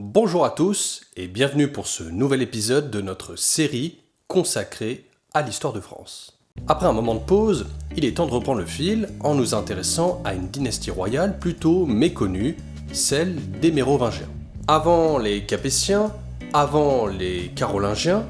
Bonjour à tous et bienvenue pour ce nouvel épisode de notre série consacrée à l'histoire de France. Après un moment de pause, il est temps de reprendre le fil en nous intéressant à une dynastie royale plutôt méconnue, celle des Mérovingiens. Avant les Capétiens, avant les Carolingiens,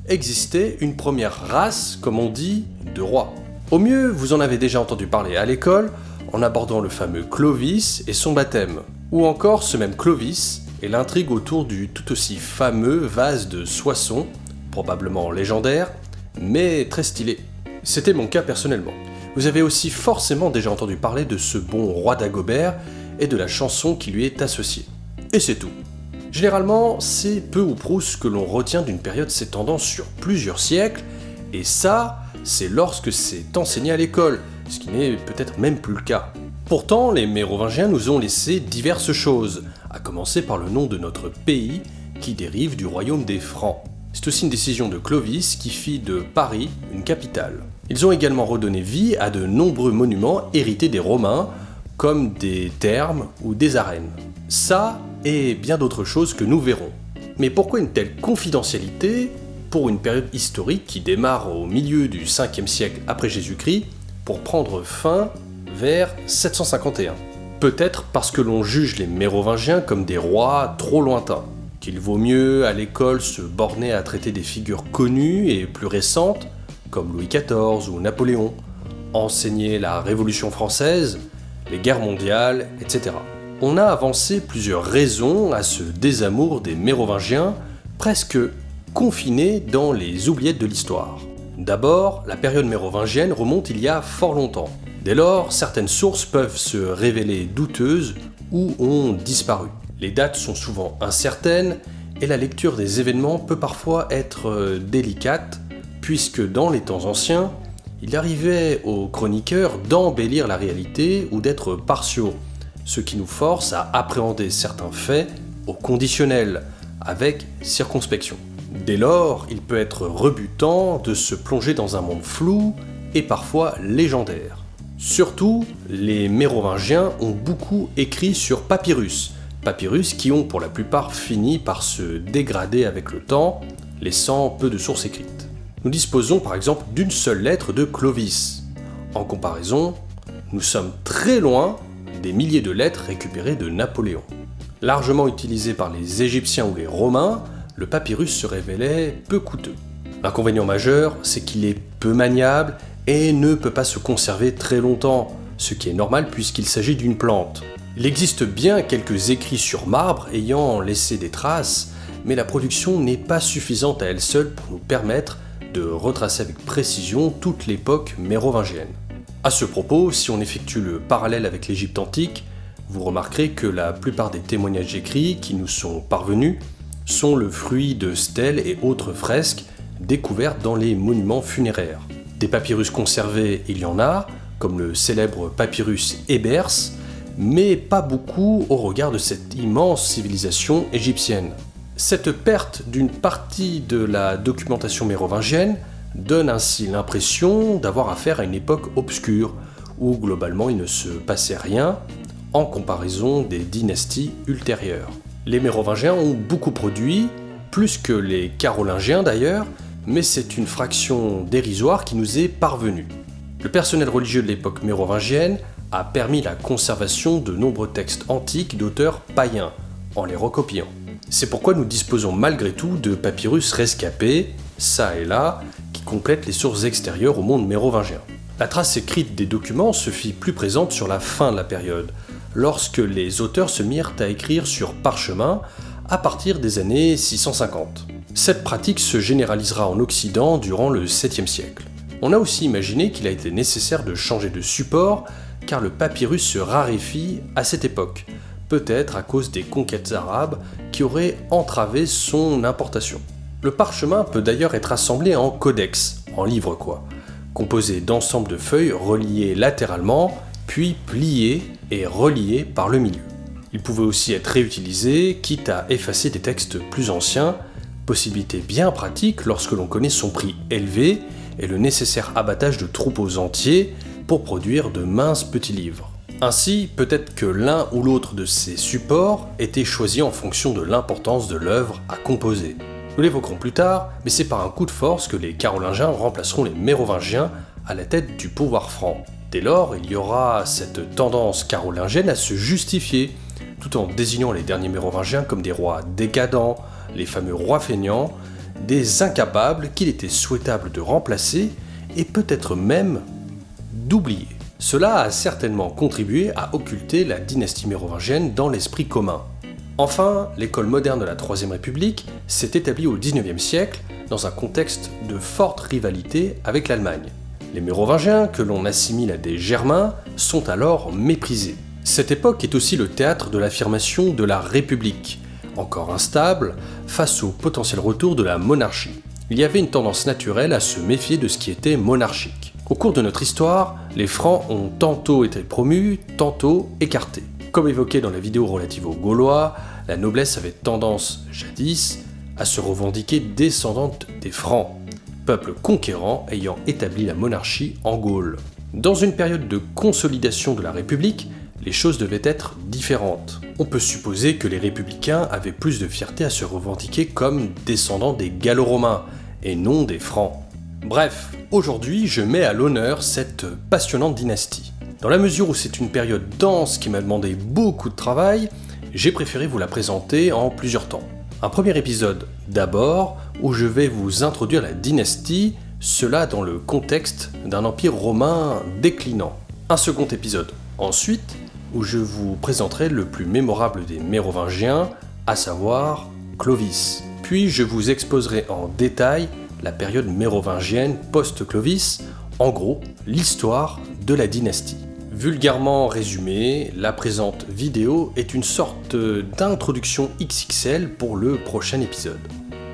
existait une première race, comme on dit, de rois. Au mieux, vous en avez déjà entendu parler à l'école en abordant le fameux Clovis et son baptême, ou encore ce même Clovis et l'intrigue autour du tout aussi fameux vase de Soissons, probablement légendaire, mais très stylé. C'était mon cas personnellement. Vous avez aussi forcément déjà entendu parler de ce bon roi Dagobert et de la chanson qui lui est associée. Et c'est tout. Généralement, c'est peu ou prou ce que l'on retient d'une période s'étendant sur plusieurs siècles, et ça, c'est lorsque c'est enseigné à l'école, ce qui n'est peut-être même plus le cas. Pourtant, les Mérovingiens nous ont laissé diverses choses, à commencer par le nom de notre pays qui dérive du royaume des Francs. C'est aussi une décision de Clovis qui fit de Paris une capitale. Ils ont également redonné vie à de nombreux monuments hérités des Romains, comme des thermes ou des arènes. Ça et bien d'autres choses que nous verrons. Mais pourquoi une telle confidentialité pour une période historique qui démarre au milieu du 5e siècle après Jésus-Christ pour prendre fin vers 751 ? Peut-être parce que l'on juge les Mérovingiens comme des rois trop lointains, qu'il vaut mieux à l'école se borner à traiter des figures connues et plus récentes, comme Louis XIV ou Napoléon, enseigner la Révolution française, les guerres mondiales, etc. On a avancé plusieurs raisons à ce désamour des Mérovingiens, presque confinés dans les oubliettes de l'histoire. D'abord, la période mérovingienne remonte il y a fort longtemps. Dès lors, certaines sources peuvent se révéler douteuses ou ont disparu. Les dates sont souvent incertaines et la lecture des événements peut parfois être délicate, puisque dans les temps anciens, il arrivait aux chroniqueurs d'embellir la réalité ou d'être partiaux, ce qui nous force à appréhender certains faits au conditionnel, avec circonspection. Dès lors, il peut être rebutant de se plonger dans un monde flou et parfois légendaire. Surtout, les Mérovingiens ont beaucoup écrit sur papyrus qui ont pour la plupart fini par se dégrader avec le temps, laissant peu de sources écrites. Nous disposons par exemple d'une seule lettre de Clovis. En comparaison, nous sommes très loin des milliers de lettres récupérées de Napoléon. Largement utilisé par les Égyptiens ou les Romains, le papyrus se révélait peu coûteux. L'inconvénient majeur, c'est qu'il est peu maniable et ne peut pas se conserver très longtemps, ce qui est normal puisqu'il s'agit d'une plante. Il existe bien quelques écrits sur marbre ayant laissé des traces, mais la production n'est pas suffisante à elle seule pour nous permettre de retracer avec précision toute l'époque mérovingienne. À ce propos, si on effectue le parallèle avec l'Égypte antique, vous remarquerez que la plupart des témoignages écrits qui nous sont parvenus sont le fruit de stèles et autres fresques découvertes dans les monuments funéraires. Des papyrus conservés, il y en a, comme le célèbre papyrus Hébers, mais pas beaucoup au regard de cette immense civilisation égyptienne. Cette perte d'une partie de la documentation mérovingienne donne ainsi l'impression d'avoir affaire à une époque obscure, où globalement il ne se passait rien, en comparaison des dynasties ultérieures. Les Mérovingiens ont beaucoup produit, plus que les Carolingiens d'ailleurs, mais c'est une fraction dérisoire qui nous est parvenue. Le personnel religieux de l'époque mérovingienne a permis la conservation de nombreux textes antiques d'auteurs païens, en les recopiant. C'est pourquoi nous disposons malgré tout de papyrus rescapés, ça et là, qui complètent les sources extérieures au monde mérovingien. La trace écrite des documents se fit plus présente sur la fin de la période, lorsque les auteurs se mirent à écrire sur parchemin à partir des années 650. Cette pratique se généralisera en Occident durant le 7e siècle. On a aussi imaginé qu'il a été nécessaire de changer de support car le papyrus se raréfie à cette époque, peut-être à cause des conquêtes arabes qui auraient entravé son importation. Le parchemin peut d'ailleurs être assemblé en codex, en livre quoi, composé d'ensembles de feuilles reliées latéralement, puis pliées et reliées par le milieu. Il pouvait aussi être réutilisé, quitte à effacer des textes plus anciens, possibilité bien pratique lorsque l'on connaît son prix élevé et le nécessaire abattage de troupeaux entiers pour produire de minces petits livres. Ainsi, peut-être que l'un ou l'autre de ces supports était choisi en fonction de l'importance de l'œuvre à composer. Nous l'évoquerons plus tard, mais c'est par un coup de force que les Carolingiens remplaceront les Mérovingiens à la tête du pouvoir franc. Dès lors, il y aura cette tendance carolingienne à se justifier, tout en désignant les derniers Mérovingiens comme des rois décadents, les fameux rois feignants, des incapables qu'il était souhaitable de remplacer et peut-être même d'oublier. Cela a certainement contribué à occulter la dynastie mérovingienne dans l'esprit commun. Enfin, l'école moderne de la Troisième République s'est établie au XIXe siècle dans un contexte de forte rivalité avec l'Allemagne. Les Mérovingiens, que l'on assimile à des Germains, sont alors méprisés. Cette époque est aussi le théâtre de l'affirmation de la République, encore instable face au potentiel retour de la monarchie. Il y avait une tendance naturelle à se méfier de ce qui était monarchique. Au cours de notre histoire, les Francs ont tantôt été promus, tantôt écartés. Comme évoqué dans la vidéo relative aux Gaulois, la noblesse avait tendance, jadis, à se revendiquer descendante des Francs, peuple conquérant ayant établi la monarchie en Gaule. Dans une période de consolidation de la République, les choses devaient être différentes. On peut supposer que les républicains avaient plus de fierté à se revendiquer comme descendants des Gallo-Romains, et non des Francs. Bref, aujourd'hui je mets à l'honneur cette passionnante dynastie. Dans la mesure où c'est une période dense qui m'a demandé beaucoup de travail, j'ai préféré vous la présenter en plusieurs temps. Un premier épisode d'abord, où je vais vous introduire la dynastie, cela dans le contexte d'un empire romain déclinant. Un second épisode ensuite, où je vous présenterai le plus mémorable des Mérovingiens, à savoir Clovis. Puis je vous exposerai en détail la période mérovingienne post-Clovis, en gros, l'histoire de la dynastie. Vulgairement résumé, la présente vidéo est une sorte d'introduction XXL pour le prochain épisode.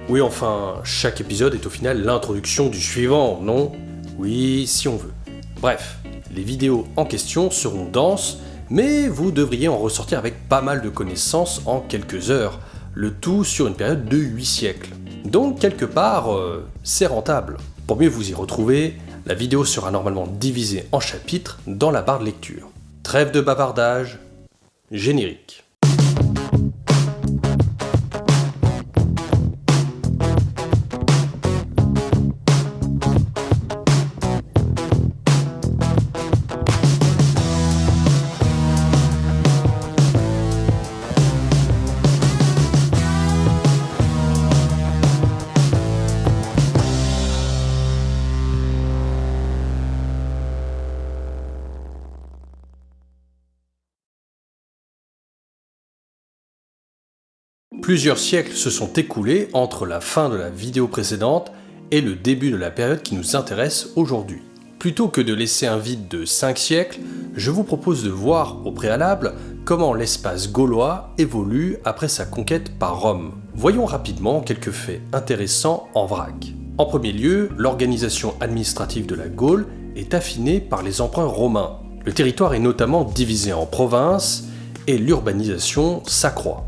Oui, enfin, chaque épisode est au final l'introduction du suivant, non? Oui, si on veut. Bref, les vidéos en question seront denses, mais vous devriez en ressortir avec pas mal de connaissances en quelques heures, le tout sur une période de 8 siècles. Donc quelque part, c'est rentable. Pour mieux vous y retrouver, la vidéo sera normalement divisée en chapitres dans la barre de lecture. Trêve de bavardage, générique. Plusieurs siècles se sont écoulés entre la fin de la vidéo précédente et le début de la période qui nous intéresse aujourd'hui. Plutôt que de laisser un vide de 5 siècles, je vous propose de voir au préalable comment l'espace gaulois évolue après sa conquête par Rome. Voyons rapidement quelques faits intéressants en vrac. En premier lieu, l'organisation administrative de la Gaule est affinée par les empereurs romains. Le territoire est notamment divisé en provinces et l'urbanisation s'accroît.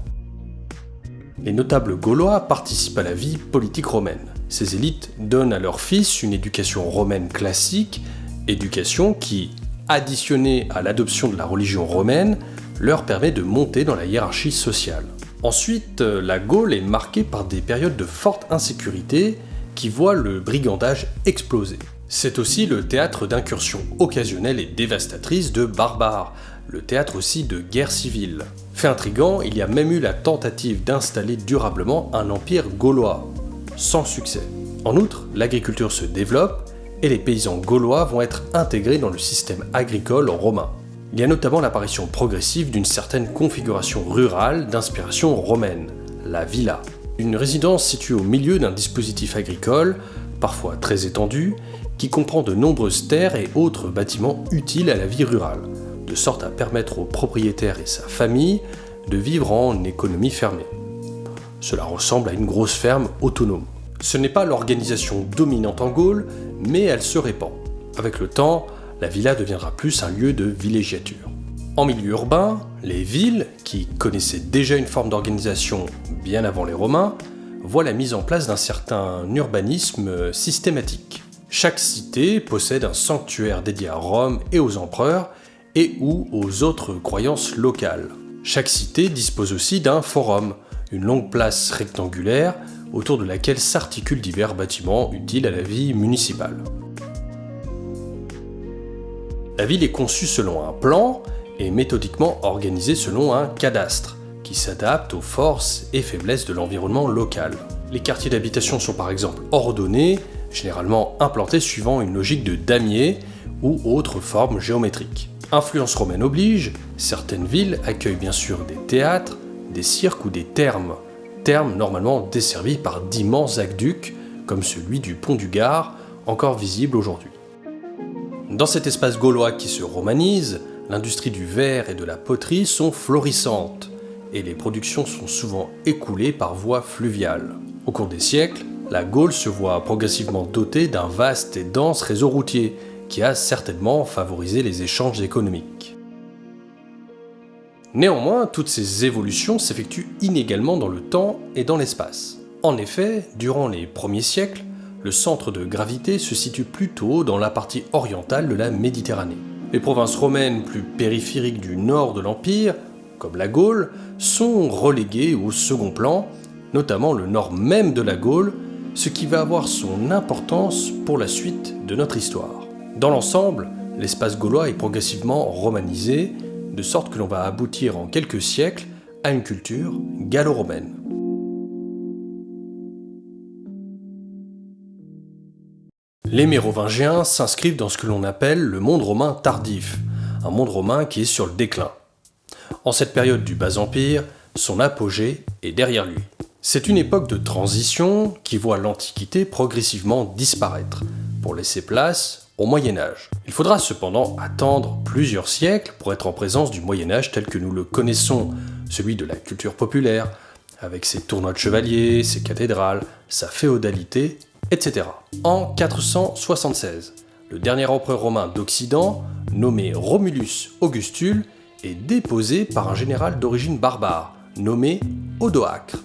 Les notables gaulois participent à la vie politique romaine. Ces élites donnent à leurs fils une éducation romaine classique, éducation qui, additionnée à l'adoption de la religion romaine, leur permet de monter dans la hiérarchie sociale. Ensuite, la Gaule est marquée par des périodes de forte insécurité qui voient le brigandage exploser. C'est aussi le théâtre d'incursions occasionnelles et dévastatrices de barbares, le théâtre aussi de guerres civiles. Fait intriguant, il y a même eu la tentative d'installer durablement un empire gaulois, sans succès. En outre, l'agriculture se développe et les paysans gaulois vont être intégrés dans le système agricole romain. Il y a notamment l'apparition progressive d'une certaine configuration rurale d'inspiration romaine, la villa. Une résidence située au milieu d'un dispositif agricole, parfois très étendu, qui comprend de nombreuses terres et autres bâtiments utiles à la vie rurale, de sorte à permettre au propriétaire et sa famille de vivre en économie fermée. Cela ressemble à une grosse ferme autonome. Ce n'est pas l'organisation dominante en Gaule, mais elle se répand. Avec le temps, la villa deviendra plus un lieu de villégiature. En milieu urbain, les villes, qui connaissaient déjà une forme d'organisation bien avant les Romains, voient la mise en place d'un certain urbanisme systématique. Chaque cité possède un sanctuaire dédié à Rome et aux empereurs, et ou aux autres croyances locales. Chaque cité dispose aussi d'un forum, une longue place rectangulaire autour de laquelle s'articulent divers bâtiments utiles à la vie municipale. La ville est conçue selon un plan et méthodiquement organisée selon un cadastre, qui s'adapte aux forces et faiblesses de l'environnement local. Les quartiers d'habitation sont par exemple ordonnés, généralement implantés suivant une logique de damier ou autre forme géométrique. Influence romaine oblige, certaines villes accueillent bien sûr des théâtres, des cirques ou des thermes normalement desservis par d'immenses aqueducs, comme celui du pont du Gard, encore visible aujourd'hui. Dans cet espace gaulois qui se romanise, l'industrie du verre et de la poterie sont florissantes, et les productions sont souvent écoulées par voie fluviale. Au cours des siècles, la Gaule se voit progressivement dotée d'un vaste et dense réseau routier, qui a certainement favorisé les échanges économiques. Néanmoins, toutes ces évolutions s'effectuent inégalement dans le temps et dans l'espace. En effet, durant les premiers siècles, le centre de gravité se situe plutôt dans la partie orientale de la Méditerranée. Les provinces romaines plus périphériques du nord de l'Empire, comme la Gaule, sont reléguées au second plan, notamment le nord même de la Gaule, ce qui va avoir son importance pour la suite de notre histoire. Dans l'ensemble, l'espace gaulois est progressivement romanisé, de sorte que l'on va aboutir en quelques siècles à une culture gallo-romaine. Les Mérovingiens s'inscrivent dans ce que l'on appelle le monde romain tardif, un monde romain qui est sur le déclin. En cette période du Bas Empire, son apogée est derrière lui. C'est une époque de transition qui voit l'Antiquité progressivement disparaître, pour laisser place au Moyen-Âge. Il faudra cependant attendre plusieurs siècles pour être en présence du Moyen-Âge tel que nous le connaissons, celui de la culture populaire, avec ses tournois de chevaliers, ses cathédrales, sa féodalité, etc. En 476, le dernier empereur romain d'Occident, nommé Romulus Augustule, est déposé par un général d'origine barbare, nommé Odoacre.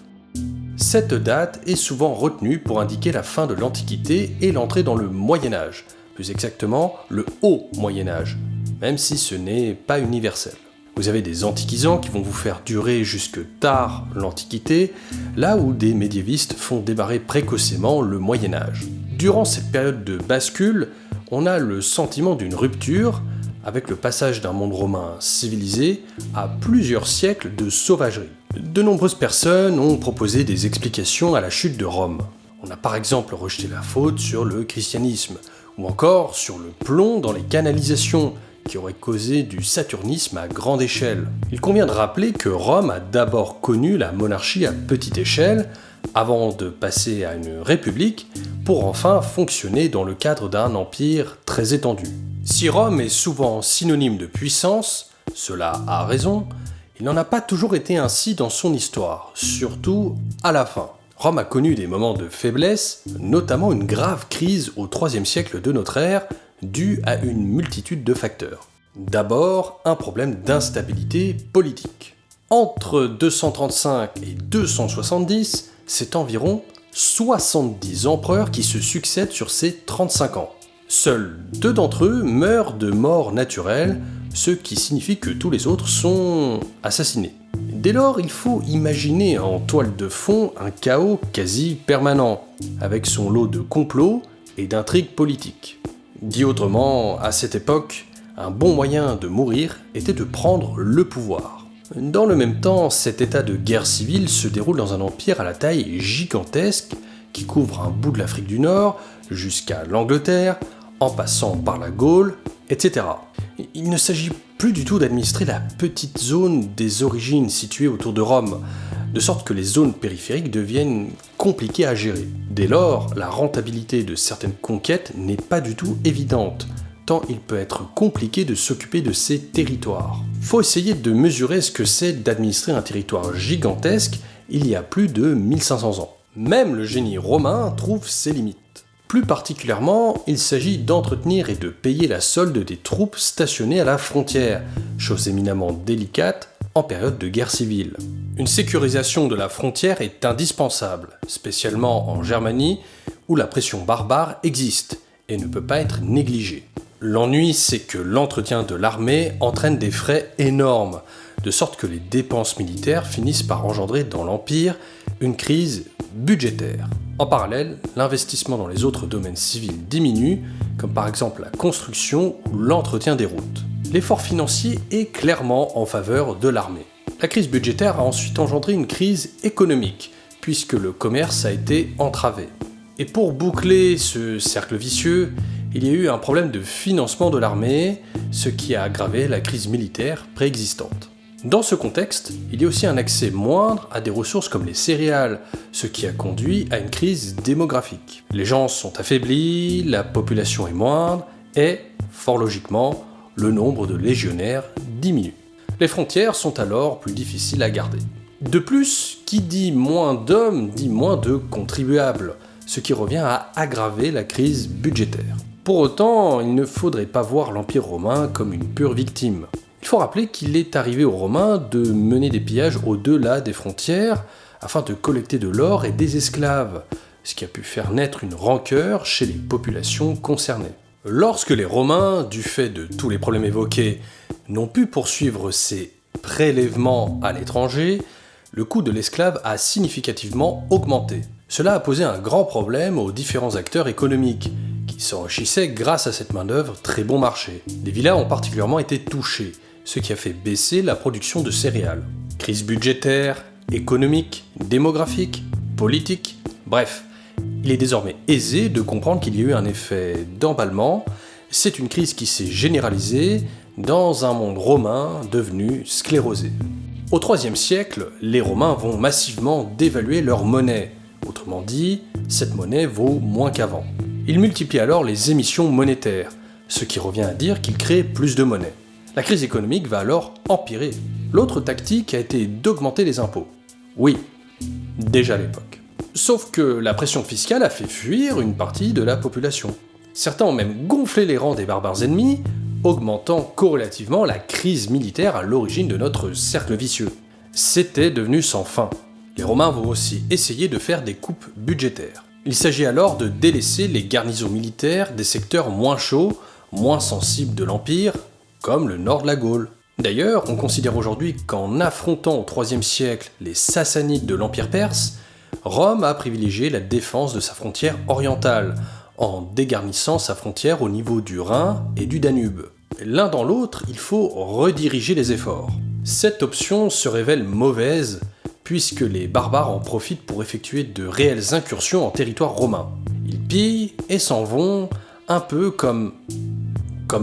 Cette date est souvent retenue pour indiquer la fin de l'Antiquité et l'entrée dans le Moyen-Âge, plus exactement le Haut Moyen-Âge, même si ce n'est pas universel. Vous avez des antiquisants qui vont vous faire durer jusque tard l'Antiquité, là où des médiévistes font démarrer précocement le Moyen-Âge. Durant cette période de bascule, on a le sentiment d'une rupture, avec le passage d'un monde romain civilisé à plusieurs siècles de sauvagerie. De nombreuses personnes ont proposé des explications à la chute de Rome. On a par exemple rejeté la faute sur le christianisme, ou encore sur le plomb dans les canalisations, qui aurait causé du saturnisme à grande échelle. Il convient de rappeler que Rome a d'abord connu la monarchie à petite échelle, avant de passer à une république, pour enfin fonctionner dans le cadre d'un empire très étendu. Si Rome est souvent synonyme de puissance, cela a raison, il n'en a pas toujours été ainsi dans son histoire, surtout à la fin. Rome a connu des moments de faiblesse, notamment une grave crise au IIIe siècle de notre ère, due à une multitude de facteurs. D'abord, un problème d'instabilité politique. Entre 235 et 270, c'est environ 70 empereurs qui se succèdent sur ces 35 ans. Seuls 2 d'entre eux meurent de mort naturelle, ce qui signifie que tous les autres sont assassinés. Dès lors, il faut imaginer en toile de fond un chaos quasi permanent, avec son lot de complots et d'intrigues politiques. Dit autrement, à cette époque, un bon moyen de mourir était de prendre le pouvoir. Dans le même temps, cet état de guerre civile se déroule dans un empire à la taille gigantesque qui couvre un bout de l'Afrique du Nord jusqu'à l'Angleterre, en passant par la Gaule, etc. Il ne s'agit plus du tout d'administrer la petite zone des origines située autour de Rome, de sorte que les zones périphériques deviennent compliquées à gérer. Dès lors, la rentabilité de certaines conquêtes n'est pas du tout évidente, tant il peut être compliqué de s'occuper de ces territoires. Faut essayer de mesurer ce que c'est d'administrer un territoire gigantesque il y a plus de 1500 ans. Même le génie romain trouve ses limites. Plus particulièrement, il s'agit d'entretenir et de payer la solde des troupes stationnées à la frontière, chose éminemment délicate en période de guerre civile. Une sécurisation de la frontière est indispensable, spécialement en Germanie, où la pression barbare existe et ne peut pas être négligée. L'ennui, c'est que l'entretien de l'armée entraîne des frais énormes, de sorte que les dépenses militaires finissent par engendrer dans l'Empire une crise budgétaire. En parallèle, l'investissement dans les autres domaines civils diminue, comme par exemple la construction ou l'entretien des routes. L'effort financier est clairement en faveur de l'armée. La crise budgétaire a ensuite engendré une crise économique, puisque le commerce a été entravé. Et pour boucler ce cercle vicieux, il y a eu un problème de financement de l'armée, ce qui a aggravé la crise militaire préexistante. Dans ce contexte, il y a aussi un accès moindre à des ressources comme les céréales, ce qui a conduit à une crise démographique. Les gens sont affaiblis, la population est moindre, et, fort logiquement, le nombre de légionnaires diminue. Les frontières sont alors plus difficiles à garder. De plus, qui dit moins d'hommes dit moins de contribuables, ce qui revient à aggraver la crise budgétaire. Pour autant, il ne faudrait pas voir l'Empire romain comme une pure victime. Il faut rappeler qu'il est arrivé aux Romains de mener des pillages au-delà des frontières afin de collecter de l'or et des esclaves, ce qui a pu faire naître une rancœur chez les populations concernées. Lorsque les Romains, du fait de tous les problèmes évoqués, n'ont pu poursuivre ces prélèvements à l'étranger, le coût de l'esclave a significativement augmenté. Cela a posé un grand problème aux différents acteurs économiques, qui s'enrichissaient grâce à cette main-d'œuvre très bon marché. Des villas ont particulièrement été touchées, ce qui a fait baisser la production de céréales. Crise budgétaire, économique, démographique, politique, bref, il est désormais aisé de comprendre qu'il y a eu un effet d'emballement. C'est une crise qui s'est généralisée dans un monde romain devenu sclérosé. Au IIIe siècle, les Romains vont massivement dévaluer leur monnaie. Autrement dit, cette monnaie vaut moins qu'avant. Ils multiplient alors les émissions monétaires, ce qui revient à dire qu'ils créent plus de monnaie. La crise économique va alors empirer. L'autre tactique a été d'augmenter les impôts. Oui, déjà à l'époque. Sauf que la pression fiscale a fait fuir une partie de la population. Certains ont même gonflé les rangs des barbares ennemis, augmentant corrélativement la crise militaire à l'origine de notre cercle vicieux. C'était devenu sans fin. Les Romains vont aussi essayer de faire des coupes budgétaires. Il s'agit alors de délaisser les garnisons militaires des secteurs moins chauds, moins sensibles de l'Empire, comme le nord de la Gaule. D'ailleurs, on considère aujourd'hui qu'en affrontant au IIIe siècle les Sassanides de l'Empire perse, Rome a privilégié la défense de sa frontière orientale, en dégarnissant sa frontière au niveau du Rhin et du Danube. L'un dans l'autre, il faut rediriger les efforts. Cette option se révèle mauvaise, puisque les barbares en profitent pour effectuer de réelles incursions en territoire romain. Ils pillent et s'en vont, un peu comme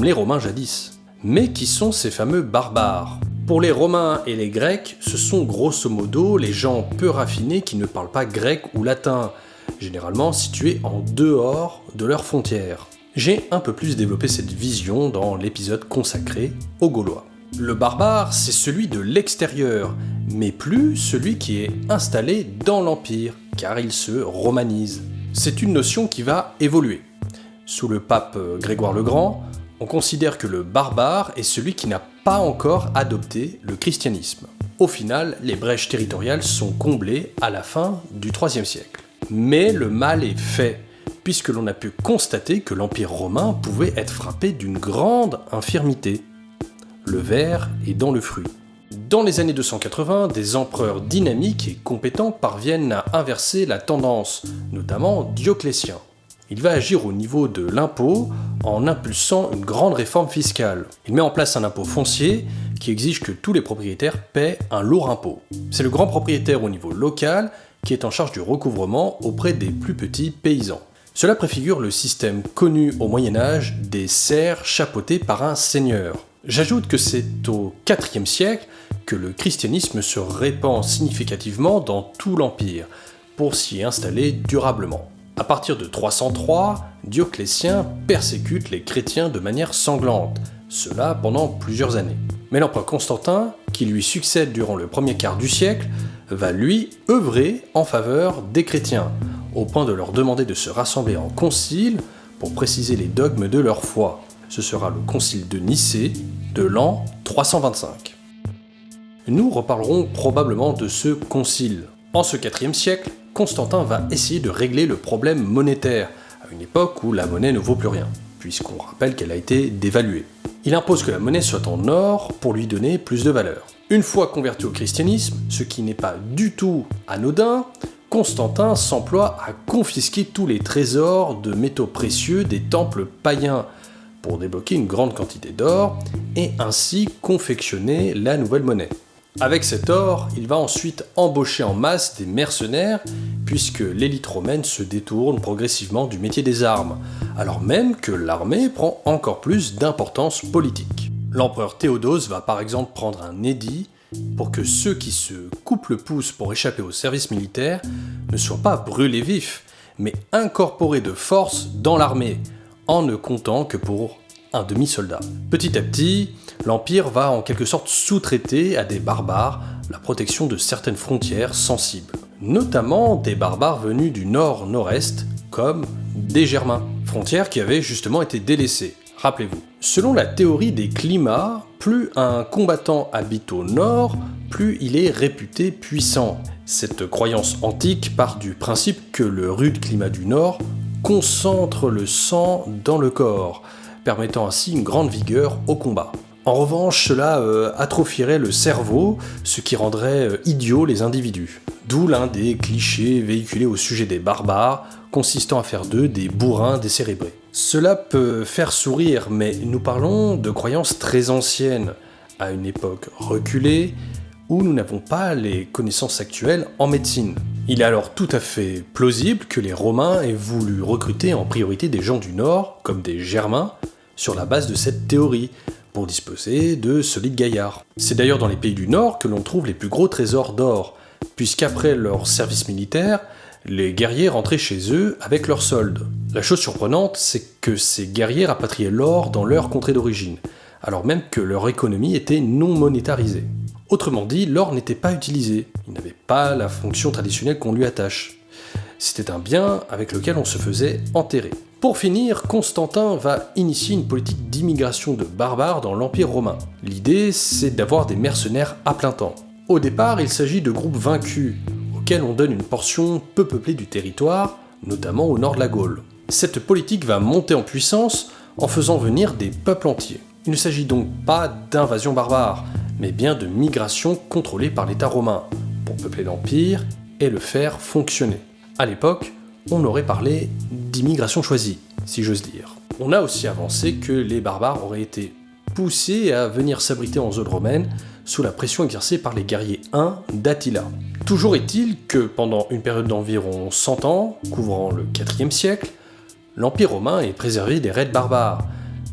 les Romains jadis. Mais qui sont ces fameux barbares ? Pour les Romains et les Grecs, ce sont grosso modo les gens peu raffinés qui ne parlent pas grec ou latin, généralement situés en dehors de leurs frontières. J'ai un peu plus développé cette vision dans l'épisode consacré aux Gaulois. Le barbare, c'est celui de l'extérieur, mais plus celui qui est installé dans l'Empire, car il se romanise. C'est une notion qui va évoluer. Sous le pape Grégoire le Grand, on considère que le barbare est celui qui n'a pas encore adopté le christianisme. Au final, les brèches territoriales sont comblées à la fin du IIIe siècle. Mais le mal est fait, puisque l'on a pu constater que l'Empire romain pouvait être frappé d'une grande infirmité. Le ver est dans le fruit. Dans les années 280, des empereurs dynamiques et compétents parviennent à inverser la tendance, notamment Dioclétien. Il va agir au niveau de l'impôt en impulsant une grande réforme fiscale. Il met en place un impôt foncier qui exige que tous les propriétaires paient un lourd impôt. C'est le grand propriétaire au niveau local qui est en charge du recouvrement auprès des plus petits paysans. Cela préfigure le système connu au Moyen-Âge des serfs chapeautés par un seigneur. J'ajoute que c'est au IVe siècle que le christianisme se répand significativement dans tout l'Empire, pour s'y installer durablement. À partir de 303, Dioclétien persécute les chrétiens de manière sanglante, cela pendant plusieurs années. Mais l'empereur Constantin, qui lui succède durant le premier quart du siècle, va lui œuvrer en faveur des chrétiens, au point de leur demander de se rassembler en concile pour préciser les dogmes de leur foi. Ce sera le concile de Nicée de l'an 325. Nous reparlerons probablement de ce concile. En ce IVe siècle, Constantin va essayer de régler le problème monétaire, à une époque où la monnaie ne vaut plus rien. puisqu'on rappelle qu'elle a été dévaluée. Il impose que la monnaie soit en or pour lui donner plus de valeur. Une fois converti au christianisme, ce qui n'est pas du tout anodin, Constantin s'emploie à confisquer tous les trésors de métaux précieux des temples païens pour débloquer une grande quantité d'or et ainsi confectionner la nouvelle monnaie. Avec cet or, il va ensuite embaucher en masse des mercenaires puisque l'élite romaine se détourne progressivement du métier des armes, alors même que l'armée prend encore plus d'importance politique. L'empereur Théodose va par exemple prendre un édit pour que ceux qui se coupent le pouce pour échapper au service militaire ne soient pas brûlés vifs, mais incorporés de force dans l'armée, en ne comptant que pour un demi-soldat. Petit à petit, l'Empire va en quelque sorte sous-traiter à des barbares la protection de certaines frontières sensibles, notamment des barbares venus du nord-nord-est, comme des Germains, frontières qui avaient justement été délaissées. Rappelez-vous, selon la théorie des climats, plus un combattant habite au nord, plus il est réputé puissant. Cette croyance antique part du principe que le rude climat du nord concentre le sang dans le corps, permettant ainsi une grande vigueur au combat. En revanche, cela atrophierait le cerveau, ce qui rendrait idiots les individus. D'où l'un des clichés véhiculés au sujet des barbares, consistant à faire d'eux des bourrins décérébrés. Cela peut faire sourire, mais nous parlons de croyances très anciennes, à une époque reculée, où nous n'avons pas les connaissances actuelles en médecine. Il est alors tout à fait plausible que les Romains aient voulu recruter en priorité des gens du Nord, comme des Germains, sur la base de cette théorie, pour disposer de solides gaillards. C'est d'ailleurs dans les pays du Nord que l'on trouve les plus gros trésors d'or, puisqu'après leur service militaire, les guerriers rentraient chez eux avec leur solde. La chose surprenante, c'est que ces guerriers rapatriaient l'or dans leur contrée d'origine, alors même que leur économie était non monétarisée. Autrement dit, l'or n'était pas utilisé, il n'avait pas la fonction traditionnelle qu'on lui attache. C'était un bien avec lequel on se faisait enterrer. Pour finir, Constantin va initier une politique d'immigration de barbares dans l'Empire romain. L'idée, c'est d'avoir des mercenaires à plein temps. Au départ, il s'agit de groupes vaincus, auxquels on donne une portion peu peuplée du territoire, notamment au nord de la Gaule. Cette politique va monter en puissance en faisant venir des peuples entiers. Il ne s'agit donc pas d'invasion barbare, mais bien de migration contrôlée par l'État romain, pour peupler l'Empire et le faire fonctionner. À l'époque, on aurait parlé d'immigration choisie, si j'ose dire. On a aussi avancé que les barbares auraient été poussés à venir s'abriter en zone romaine sous la pression exercée par les guerriers huns d'Attila. Toujours est-il que pendant une période d'environ 100 ans, couvrant le IVe siècle, l'Empire romain est préservé des raids barbares,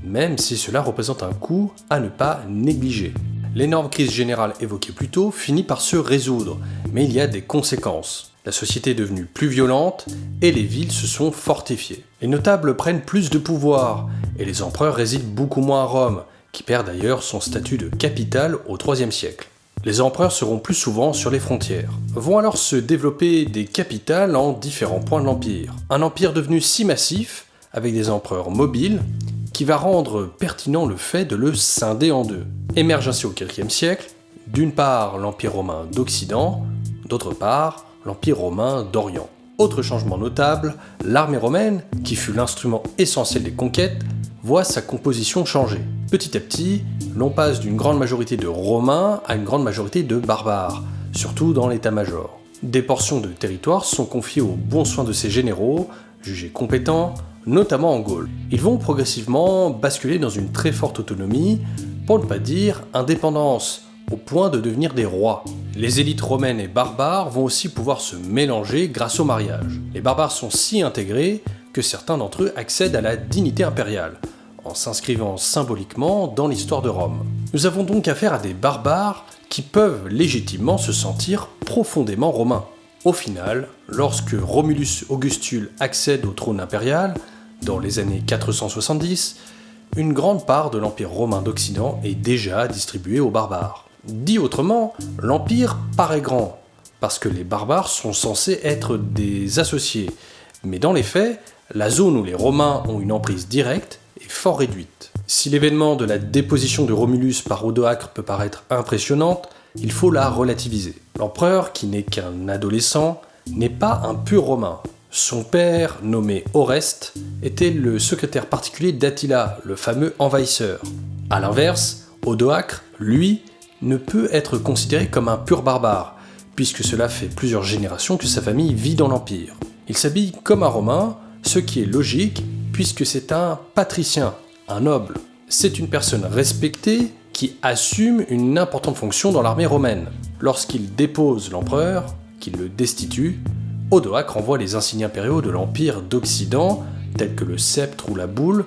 même si cela représente un coût à ne pas négliger. L'énorme crise générale évoquée plus tôt finit par se résoudre, mais il y a des conséquences. La société est devenue plus violente et les villes se sont fortifiées. Les notables prennent plus de pouvoir et les empereurs résident beaucoup moins à Rome, qui perd d'ailleurs son statut de capitale au IIIe siècle. Les empereurs seront plus souvent sur les frontières. Vont alors se développer des capitales en différents points de l'Empire. Un empire devenu si massif, avec des empereurs mobiles, qui va rendre pertinent le fait de le scinder en deux. Émerge ainsi au IVe siècle, d'une part l'Empire romain d'Occident, d'autre part l'Empire romain d'Orient. Autre changement notable, l'armée romaine, qui fut l'instrument essentiel des conquêtes, voit sa composition changer. Petit à petit, l'on passe d'une grande majorité de Romains à une grande majorité de barbares, surtout dans l'état-major. Des portions de territoire sont confiées aux bons soins de ces généraux, jugés compétents, notamment en Gaule. Ils vont progressivement basculer dans une très forte autonomie, pour ne pas dire indépendance, au point de devenir des rois. Les élites romaines et barbares vont aussi pouvoir se mélanger grâce au mariage. Les barbares sont si intégrés que certains d'entre eux accèdent à la dignité impériale, en s'inscrivant symboliquement dans l'histoire de Rome. Nous avons donc affaire à des barbares qui peuvent légitimement se sentir profondément romains. Au final, lorsque Romulus Augustule accède au trône impérial, dans les années 470, une grande part de l'Empire romain d'Occident est déjà distribuée aux barbares. Dit autrement, l'Empire paraît grand, parce que les barbares sont censés être des associés, mais dans les faits, la zone où les Romains ont une emprise directe est fort réduite. Si l'événement de la déposition de Romulus par Odoacre peut paraître impressionnante, il faut la relativiser. L'empereur, qui n'est qu'un adolescent, n'est pas un pur romain. Son père, nommé Oreste, était le secrétaire particulier d'Attila, le fameux envahisseur. A l'inverse, Odoacre, lui, ne peut être considéré comme un pur barbare, puisque cela fait plusieurs générations que sa famille vit dans l'Empire. Il s'habille comme un Romain, ce qui est logique, puisque c'est un patricien, un noble. C'est une personne respectée qui assume une importante fonction dans l'armée romaine. Lorsqu'il dépose l'empereur, qu'il le destitue, Odoacre envoie les insignes impériaux de l'Empire d'Occident, tels que le sceptre ou la boule,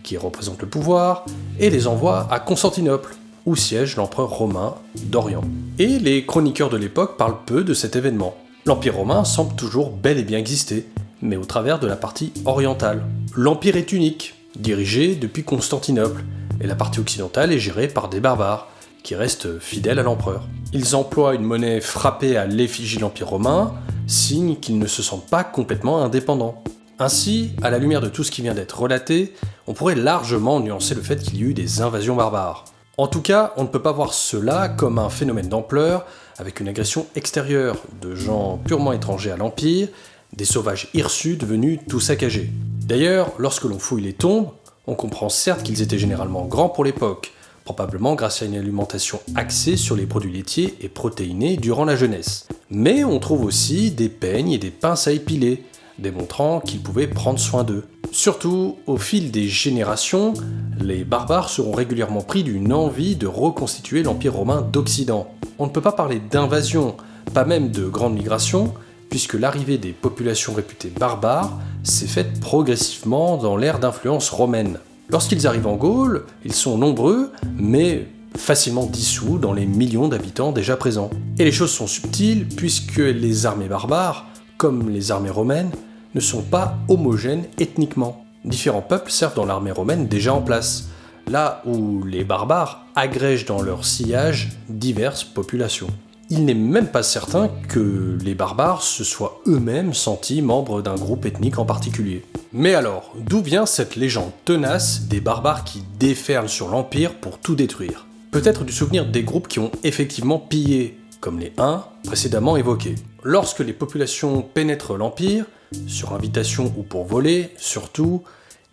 qui représente le pouvoir, et les envoie à Constantinople, où siège l'empereur romain d'Orient. Et les chroniqueurs de l'époque parlent peu de cet événement. L'Empire romain semble toujours bel et bien exister, mais au travers de la partie orientale. L'Empire est unique, dirigé depuis Constantinople, et la partie occidentale est gérée par des barbares, qui restent fidèles à l'empereur. Ils emploient une monnaie frappée à l'effigie de l'Empire romain, signe qu'ils ne se sentent pas complètement indépendants. Ainsi, à la lumière de tout ce qui vient d'être relaté, on pourrait largement nuancer le fait qu'il y ait eu des invasions barbares. En tout cas, on ne peut pas voir cela comme un phénomène d'ampleur, avec une agression extérieure de gens purement étrangers à l'Empire, des sauvages hirsutes venus tout saccager. D'ailleurs, lorsque l'on fouille les tombes, on comprend certes qu'ils étaient généralement grands pour l'époque, probablement grâce à une alimentation axée sur les produits laitiers et protéinés durant la jeunesse. Mais on trouve aussi des peignes et des pinces à épiler, démontrant qu'ils pouvaient prendre soin d'eux. Surtout, au fil des générations, les barbares seront régulièrement pris d'une envie de reconstituer l'Empire romain d'Occident. On ne peut pas parler d'invasion, pas même de grande migration, puisque l'arrivée des populations réputées barbares s'est faite progressivement dans l'ère d'influence romaine. Lorsqu'ils arrivent en Gaule, ils sont nombreux, mais facilement dissous dans les millions d'habitants déjà présents. Et les choses sont subtiles, puisque les armées barbares, comme les armées romaines, ne sont pas homogènes ethniquement. Différents peuples servent dans l'armée romaine déjà en place, là où les barbares agrègent dans leur sillage diverses populations. Il n'est même pas certain que les barbares se soient eux-mêmes sentis membres d'un groupe ethnique en particulier. Mais alors, d'où vient cette légende tenace des barbares qui déferlent sur l'Empire pour tout détruire? Peut-être du souvenir des groupes qui ont effectivement pillé, comme les Huns précédemment évoqués. Lorsque les populations pénètrent l'Empire, sur invitation ou pour voler, surtout,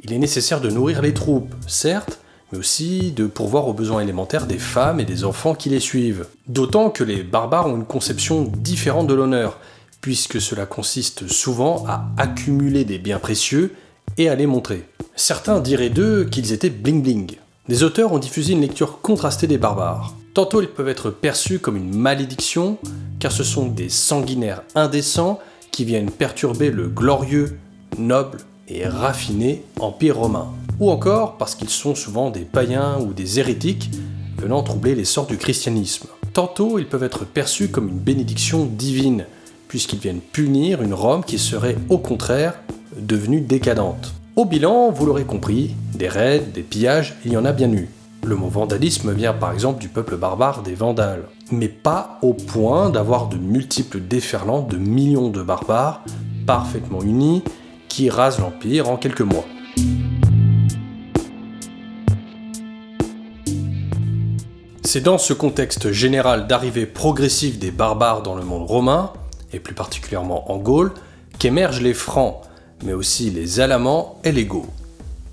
il est nécessaire de nourrir les troupes, certes, mais aussi de pourvoir aux besoins élémentaires des femmes et des enfants qui les suivent. D'autant que les barbares ont une conception différente de l'honneur, puisque cela consiste souvent à accumuler des biens précieux et à les montrer. Certains diraient d'eux qu'ils étaient bling-bling. Des auteurs ont diffusé une lecture contrastée des barbares. Tantôt ils peuvent être perçus comme une malédiction, car ce sont des sanguinaires indécents qui viennent perturber le glorieux, noble et raffiné Empire romain. Ou encore parce qu'ils sont souvent des païens ou des hérétiques venant troubler l'essor du christianisme. Tantôt ils peuvent être perçus comme une bénédiction divine, puisqu'ils viennent punir une Rome qui serait au contraire devenue décadente. Au bilan, vous l'aurez compris, des raids, des pillages, il y en a bien eu. Le mot vandalisme vient par exemple du peuple barbare des Vandales, mais pas au point d'avoir de multiples déferlants de millions de barbares parfaitement unis qui rasent l'Empire en quelques mois. C'est dans ce contexte général d'arrivée progressive des barbares dans le monde romain, et plus particulièrement en Gaule, qu'émergent les Francs, mais aussi les Alamans et les Goths.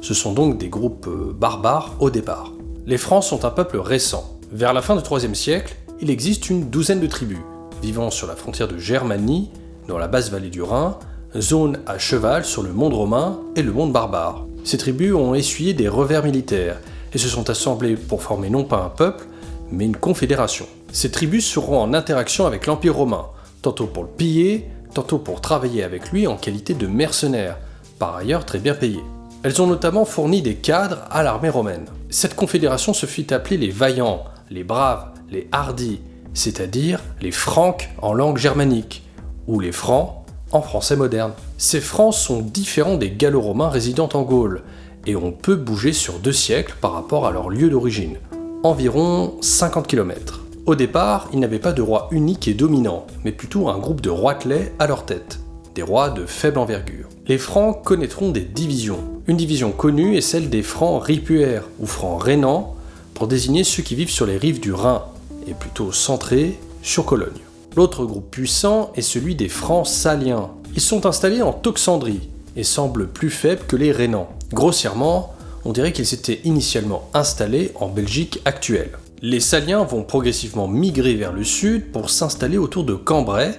Ce sont donc des groupes barbares au départ. Les Francs sont un peuple récent. Vers la fin du IIIe siècle, il existe une douzaine de tribus, vivant sur la frontière de Germanie, dans la basse vallée du Rhin, zone à cheval sur le monde romain et le monde barbare. Ces tribus ont essuyé des revers militaires, et se sont assemblées pour former non pas un peuple, mais une confédération. Ces tribus seront en interaction avec l'Empire romain, tantôt pour le piller, tantôt pour travailler avec lui en qualité de mercenaires, par ailleurs très bien payés. Elles ont notamment fourni des cadres à l'armée romaine. Cette confédération se fit appeler les vaillants, les braves, les hardis, c'est-à-dire les Francs en langue germanique, ou les Francs en français moderne. Ces Francs sont différents des Gallo-Romains résidant en Gaule, et on peut bouger sur 2 siècles par rapport à leur lieu d'origine, environ 50 km. Au départ, ils n'avaient pas de roi unique et dominant, mais plutôt un groupe de roitelets à leur tête, des rois de faible envergure. Les Francs connaîtront des divisions. Une division connue est celle des Francs ripuaires ou Francs rhénans, pour désigner ceux qui vivent sur les rives du Rhin, et plutôt centrés sur Cologne. L'autre groupe puissant est celui des Francs saliens, Ils sont installés en Toxandrie et semblent plus faibles que les Rhénans. Grossièrement, on dirait qu'ils étaient initialement installés en Belgique actuelle. Les Saliens vont progressivement migrer vers le sud pour s'installer autour de Cambrai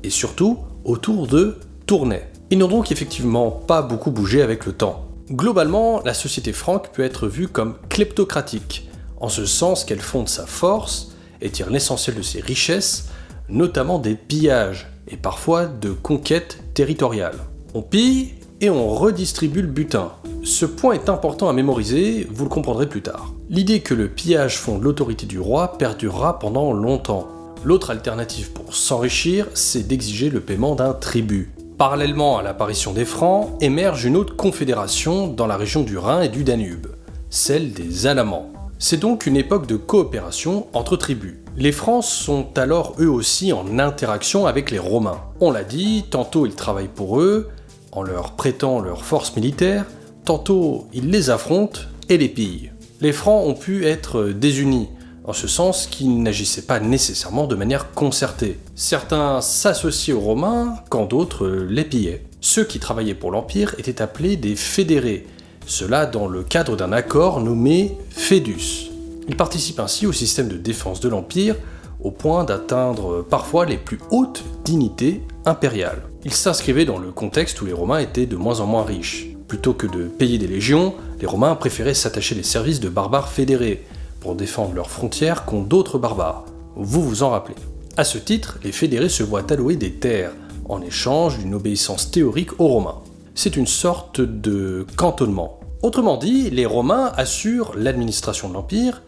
et surtout autour de Tournai. Ils n'ont donc effectivement pas beaucoup bougé avec le temps. Globalement, la société franque peut être vue comme kleptocratique, en ce sens qu'elle fonde sa force et tire l'essentiel de ses richesses, notamment des pillages et parfois de conquêtes territoriales. On pille et on redistribue le butin. Ce point est important à mémoriser, vous le comprendrez plus tard. L'idée que le pillage fonde l'autorité du roi perdurera pendant longtemps. L'autre alternative pour s'enrichir, c'est d'exiger le paiement d'un tribut. Parallèlement à l'apparition des Francs, émerge une autre confédération dans la région du Rhin et du Danube, celle des Alamans. C'est donc une époque de coopération entre tribus. Les Francs sont alors eux aussi en interaction avec les Romains. On l'a dit, tantôt ils travaillent pour eux, en leur prêtant leur force militaire, tantôt ils les affrontent et les pillent. Les Francs ont pu être désunis, en ce sens qu'ils n'agissaient pas nécessairement de manière concertée. Certains s'associaient aux Romains, quand d'autres les pillaient. Ceux qui travaillaient pour l'Empire étaient appelés des fédérés, cela dans le cadre d'un accord nommé Fedus. Ils participent ainsi au système de défense de l'Empire, au point d'atteindre parfois les plus hautes dignités impériales. Ils s'inscrivaient dans le contexte où les Romains étaient de moins en moins riches. Plutôt que de payer des légions, les Romains préféraient s'attacher les services de barbares fédérés, pour défendre leurs frontières contre d'autres barbares. Vous vous en rappelez. À ce titre, les fédérés se voient allouer des terres, en échange d'une obéissance théorique aux Romains. C'est une sorte de cantonnement. Autrement dit, les Romains assurent l'administration de l'Empire,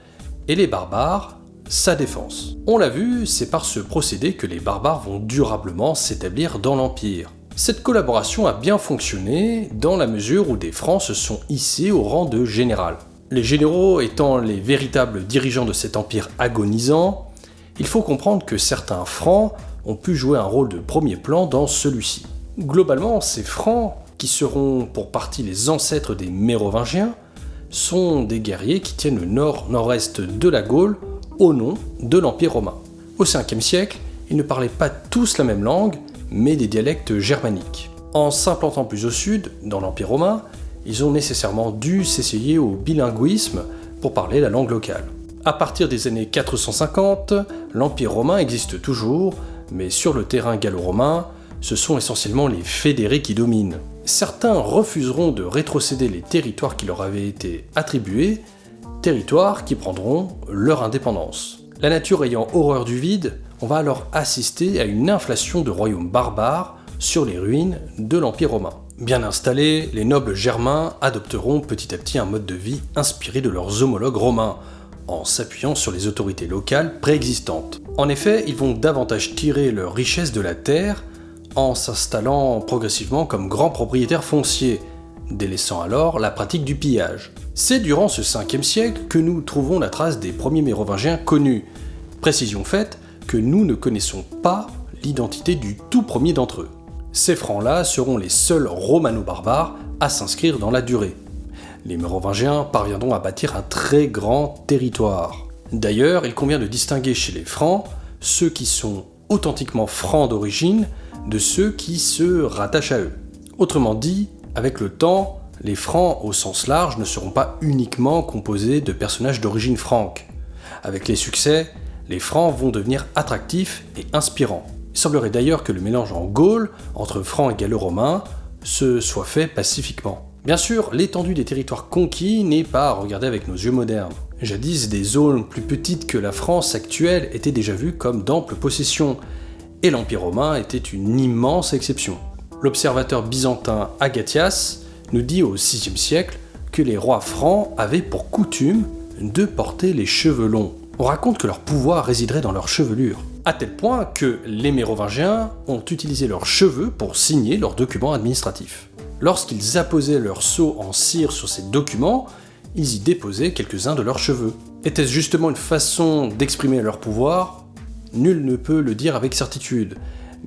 et les barbares, sa défense. On l'a vu, c'est par ce procédé que les barbares vont durablement s'établir dans l'Empire. Cette collaboration a bien fonctionné dans la mesure où des Francs se sont hissés au rang de général. Les généraux étant les véritables dirigeants de cet empire agonisant, il faut comprendre que certains Francs ont pu jouer un rôle de premier plan dans celui-ci. Globalement, ces Francs, qui seront pour partie les ancêtres des Mérovingiens, sont des guerriers qui tiennent le nord-nord-est de la Gaule au nom de l'Empire romain. Au 5e siècle, ils ne parlaient pas tous la même langue, mais des dialectes germaniques. En s'implantant plus au sud, dans l'Empire romain, ils ont nécessairement dû s'essayer au bilinguisme pour parler la langue locale. À partir des années 450, l'Empire romain existe toujours, mais sur le terrain gallo-romain, ce sont essentiellement les fédérés qui dominent. Certains refuseront de rétrocéder les territoires qui leur avaient été attribués, territoires qui prendront leur indépendance. La nature ayant horreur du vide, on va alors assister à une inflation de royaumes barbares sur les ruines de l'Empire romain. Bien installés, les nobles germains adopteront petit à petit un mode de vie inspiré de leurs homologues romains, en s'appuyant sur les autorités locales préexistantes. En effet, ils vont davantage tirer leur richesse de la terre en s'installant progressivement comme grands propriétaires fonciers, délaissant alors la pratique du pillage. C'est durant ce 5e siècle que nous trouvons la trace des premiers Mérovingiens connus. Précision faite que nous ne connaissons pas l'identité du tout premier d'entre eux. Ces Francs-là seront les seuls romano-barbares à s'inscrire dans la durée. Les Mérovingiens parviendront à bâtir un très grand territoire. D'ailleurs, il convient de distinguer chez les Francs ceux qui sont authentiquement Francs d'origine de ceux qui se rattachent à eux. Autrement dit, avec le temps, les Francs au sens large ne seront pas uniquement composés de personnages d'origine franque. Avec les succès, les Francs vont devenir attractifs et inspirants. Il semblerait d'ailleurs que le mélange en Gaule entre Francs et Gallo-Romains se soit fait pacifiquement. Bien sûr, l'étendue des territoires conquis n'est pas à regarder avec nos yeux modernes. Jadis, des zones plus petites que la France actuelle étaient déjà vues comme d'amples possessions, et l'Empire romain était une immense exception. L'observateur byzantin Agathias nous dit au VIe siècle que les rois francs avaient pour coutume de porter les cheveux longs. On raconte que leur pouvoir résiderait dans leur chevelure, à tel point que les Mérovingiens ont utilisé leurs cheveux pour signer leurs documents administratifs. Lorsqu'ils apposaient leur sceau en cire sur ces documents, ils y déposaient quelques-uns de leurs cheveux. Était-ce justement une façon d'exprimer leur pouvoir ? Nul ne peut le dire avec certitude,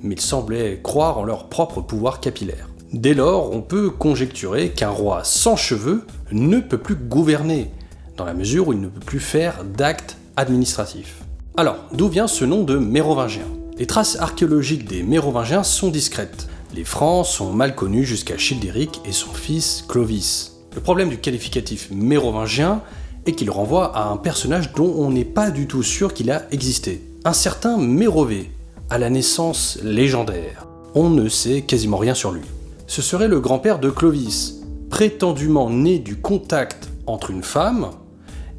mais ils semblaient croire en leur propre pouvoir capillaire. Dès lors, on peut conjecturer qu'un roi sans cheveux ne peut plus gouverner, dans la mesure où il ne peut plus faire d'actes administratifs. Alors, d'où vient ce nom de Mérovingien ? Les traces archéologiques des Mérovingiens sont discrètes. Les Francs sont mal connus jusqu'à Childéric et son fils Clovis. Le problème du qualificatif mérovingien est qu'il renvoie à un personnage dont on n'est pas du tout sûr qu'il a existé. Un certain Mérové, à la naissance légendaire. On ne sait quasiment rien sur lui. Ce serait le grand-père de Clovis, prétendument né du contact entre une femme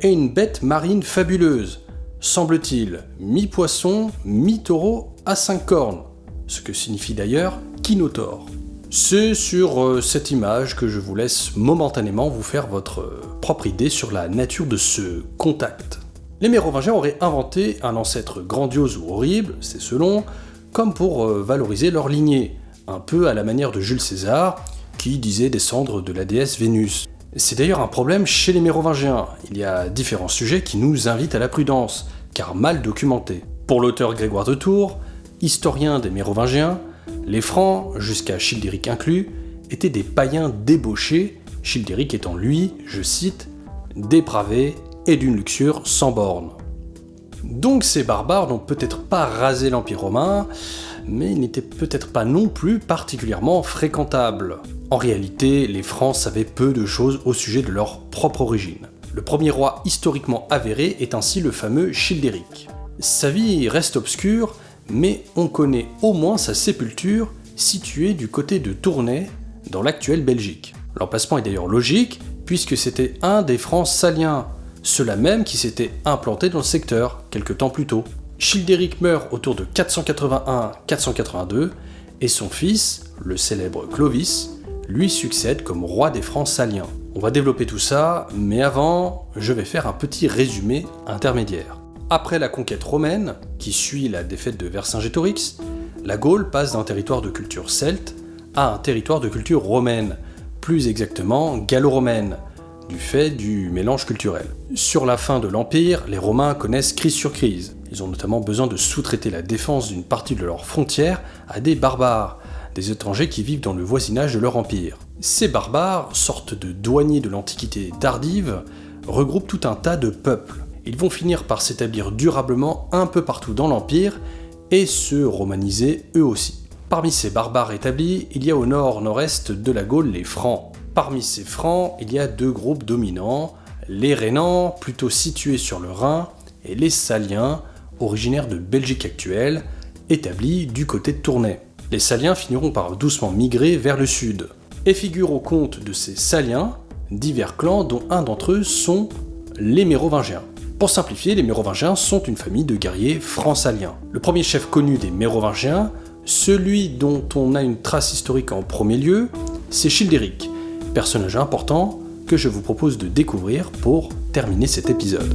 et une bête marine fabuleuse, semble-t-il mi-poisson, mi-taureau à 5 cornes, ce que signifie d'ailleurs Kinotaure. C'est sur cette image que je vous laisse momentanément vous faire votre propre idée sur la nature de ce contact. Les Mérovingiens auraient inventé un ancêtre grandiose ou horrible, c'est selon, comme pour valoriser leur lignée, un peu à la manière de Jules César, qui disait descendre de la déesse Vénus. C'est d'ailleurs un problème chez les Mérovingiens, il y a différents sujets qui nous invitent à la prudence, car mal documentés. Pour l'auteur Grégoire de Tours, historien des Mérovingiens, les Francs, jusqu'à Childéric inclus, étaient des païens débauchés, Childéric étant lui, je cite, « dépravé et d'une luxure sans borne ». Donc ces barbares n'ont peut-être pas rasé l'Empire romain, mais ils n'étaient peut-être pas non plus particulièrement fréquentables. En réalité, les Francs savaient peu de choses au sujet de leur propre origine. Le premier roi historiquement avéré est ainsi le fameux Childéric. Sa vie reste obscure, mais on connaît au moins sa sépulture située du côté de Tournai, dans l'actuelle Belgique. L'emplacement est d'ailleurs logique, puisque c'était un des Francs saliens, ceux-là même qui s'étaient implantés dans le secteur, quelque temps plus tôt. Childéric meurt autour de 481-482, et son fils, le célèbre Clovis, lui succède comme roi des Francs saliens. On va développer tout ça, mais avant, je vais faire un petit résumé intermédiaire. Après la conquête romaine, qui suit la défaite de Vercingétorix, la Gaule passe d'un territoire de culture celte à un territoire de culture romaine, plus exactement gallo-romaine, du fait du mélange culturel. Sur la fin de l'Empire, les Romains connaissent crise sur crise. Ils ont notamment besoin de sous-traiter la défense d'une partie de leurs frontières à des barbares, des étrangers qui vivent dans le voisinage de leur empire. Ces barbares, sortes de douaniers de l'Antiquité tardive, regroupent tout un tas de peuples. Ils vont finir par s'établir durablement un peu partout dans l'Empire et se romaniser eux aussi. Parmi ces barbares établis, il y a au nord-nord-est de la Gaule les Francs. Parmi ces Francs, il y a deux groupes dominants, les Rhénans, plutôt situés sur le Rhin, et les Saliens, originaires de Belgique actuelle, établis du côté de Tournai. Les Saliens finiront par doucement migrer vers le sud, et figurent au compte de ces Saliens divers clans dont un d'entre eux sont les Mérovingiens. Pour simplifier, les Mérovingiens sont une famille de guerriers francs-saliens. Le premier chef connu des Mérovingiens, celui dont on a une trace historique en premier lieu, c'est Childéric, personnage important que je vous propose de découvrir pour terminer cet épisode.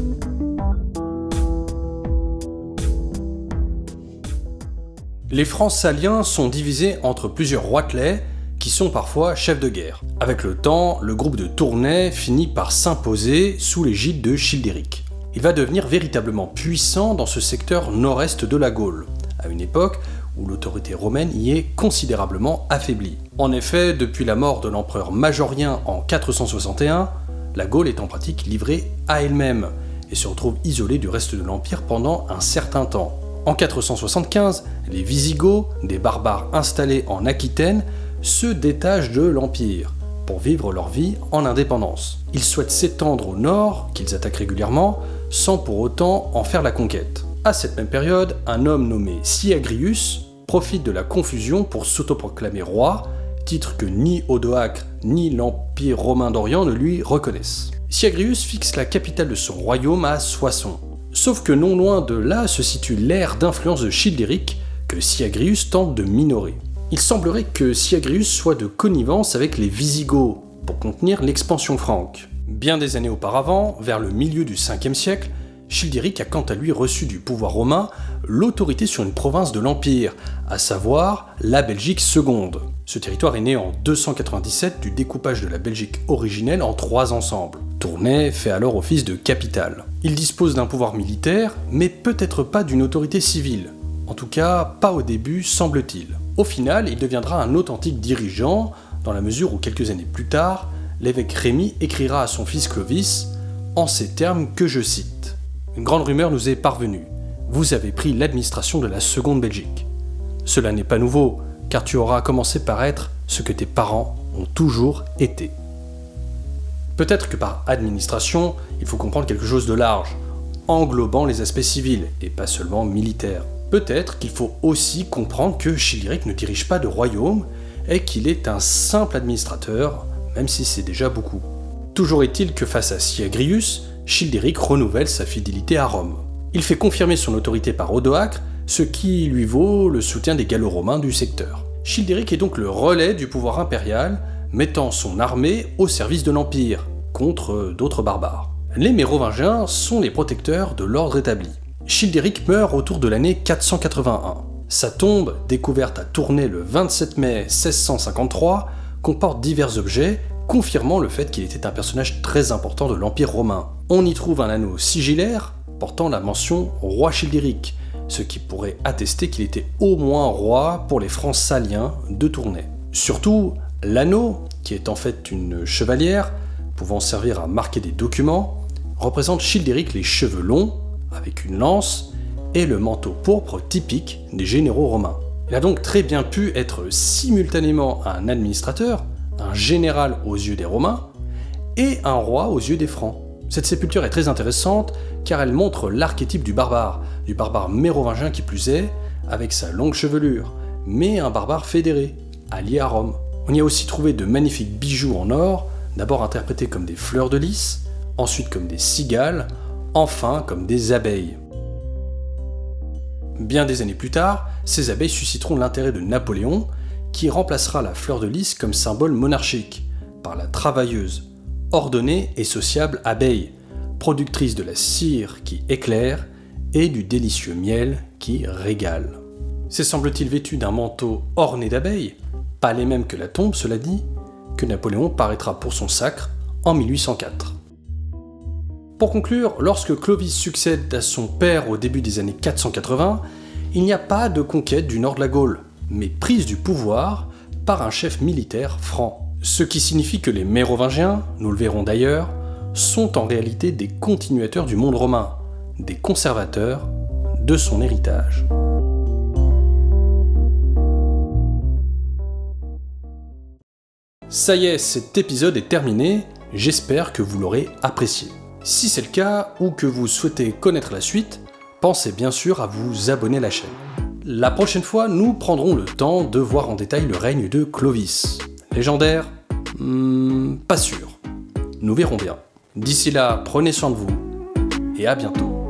Les Francs saliens sont divisés entre plusieurs roitelets qui sont parfois chefs de guerre. Avec le temps, le groupe de Tournai finit par s'imposer sous l'égide de Childéric. Il va devenir véritablement puissant dans ce secteur nord-est de la Gaule, à une époque où l'autorité romaine y est considérablement affaiblie. En effet, depuis la mort de l'empereur Majorien en 461, la Gaule est en pratique livrée à elle-même et se retrouve isolée du reste de l'Empire pendant un certain temps. En 475, les Visigoths, des barbares installés en Aquitaine, se détachent de l'Empire pour vivre leur vie en indépendance. Ils souhaitent s'étendre au nord, qu'ils attaquent régulièrement, sans pour autant en faire la conquête. À cette même période, un homme nommé Syagrius profite de la confusion pour s'autoproclamer roi, titre que ni Odoacre ni l'Empire romain d'Orient ne lui reconnaissent. Syagrius fixe la capitale de son royaume à Soissons. Sauf que non loin de là se situe l'aire d'influence de Childéric que Syagrius tente de minorer. Il semblerait que Syagrius soit de connivence avec les Visigoths pour contenir l'expansion franque. Bien des années auparavant, vers le milieu du 5e siècle, Childéric a quant à lui reçu du pouvoir romain l'autorité sur une province de l'Empire, à savoir la Belgique seconde. Ce territoire est né en 297 du découpage de la Belgique originelle en 3 ensembles. Tournai fait alors office de capitale. Il dispose d'un pouvoir militaire, mais peut-être pas d'une autorité civile. En tout cas, pas au début, semble-t-il. Au final, il deviendra un authentique dirigeant, dans la mesure où quelques années plus tard, l'évêque Rémi écrira à son fils Clovis, en ces termes que je cite. Une grande rumeur nous est parvenue. Vous avez pris l'administration de la seconde Belgique. Cela n'est pas nouveau, car tu auras commencé par être ce que tes parents ont toujours été. Peut-être que par administration, il faut comprendre quelque chose de large, englobant les aspects civils et pas seulement militaires. Peut-être qu'il faut aussi comprendre que Childéric ne dirige pas de royaume et qu'il est un simple administrateur, même si c'est déjà beaucoup. Toujours est-il que face à Syagrius, Childéric renouvelle sa fidélité à Rome. Il fait confirmer son autorité par Odoacre, ce qui lui vaut le soutien des Gallo-Romains du secteur. Childéric est donc le relais du pouvoir impérial, mettant son armée au service de l'Empire, contre d'autres barbares. Les Mérovingiens sont les protecteurs de l'ordre établi. Childéric meurt autour de l'année 481. Sa tombe, découverte à Tournai le 27 mai 1653, comporte divers objets, confirmant le fait qu'il était un personnage très important de l'Empire romain. On y trouve un anneau sigillaire portant la mention « roi Childéric », ce qui pourrait attester qu'il était au moins roi pour les francs saliens de Tournai. Surtout, l'anneau, qui est en fait une chevalière, pouvant servir à marquer des documents, représente Childéric les cheveux longs, avec une lance, et le manteau pourpre typique des généraux romains. Il a donc très bien pu être simultanément un administrateur, un général aux yeux des Romains, et un roi aux yeux des Francs. Cette sépulture est très intéressante car elle montre l'archétype du barbare mérovingien qui plus est, avec sa longue chevelure, mais un barbare fédéré, allié à Rome. On y a aussi trouvé de magnifiques bijoux en or, d'abord interprétés comme des fleurs de lys, ensuite comme des cigales, enfin comme des abeilles. Bien des années plus tard, ces abeilles susciteront l'intérêt de Napoléon, qui remplacera la fleur de lys comme symbole monarchique, par la travailleuse, ordonnée et sociable abeille, productrice de la cire qui éclaire et du délicieux miel qui régale. C'est semble-t-il vêtu d'un manteau orné d'abeilles, pas les mêmes que la tombe cela dit, que Napoléon paraîtra pour son sacre en 1804. Pour conclure, lorsque Clovis succède à son père au début des années 480, il n'y a pas de conquête du nord de la Gaule, mais prise du pouvoir par un chef militaire franc. Ce qui signifie que les Mérovingiens, nous le verrons d'ailleurs, sont en réalité des continuateurs du monde romain, des conservateurs de son héritage. Ça y est, cet épisode est terminé, j'espère que vous l'aurez apprécié. Si c'est le cas, ou que vous souhaitez connaître la suite, pensez bien sûr à vous abonner à la chaîne. La prochaine fois, nous prendrons le temps de voir en détail le règne de Clovis. Légendaire ? Pas sûr. Nous verrons bien. D'ici là, prenez soin de vous, et à bientôt.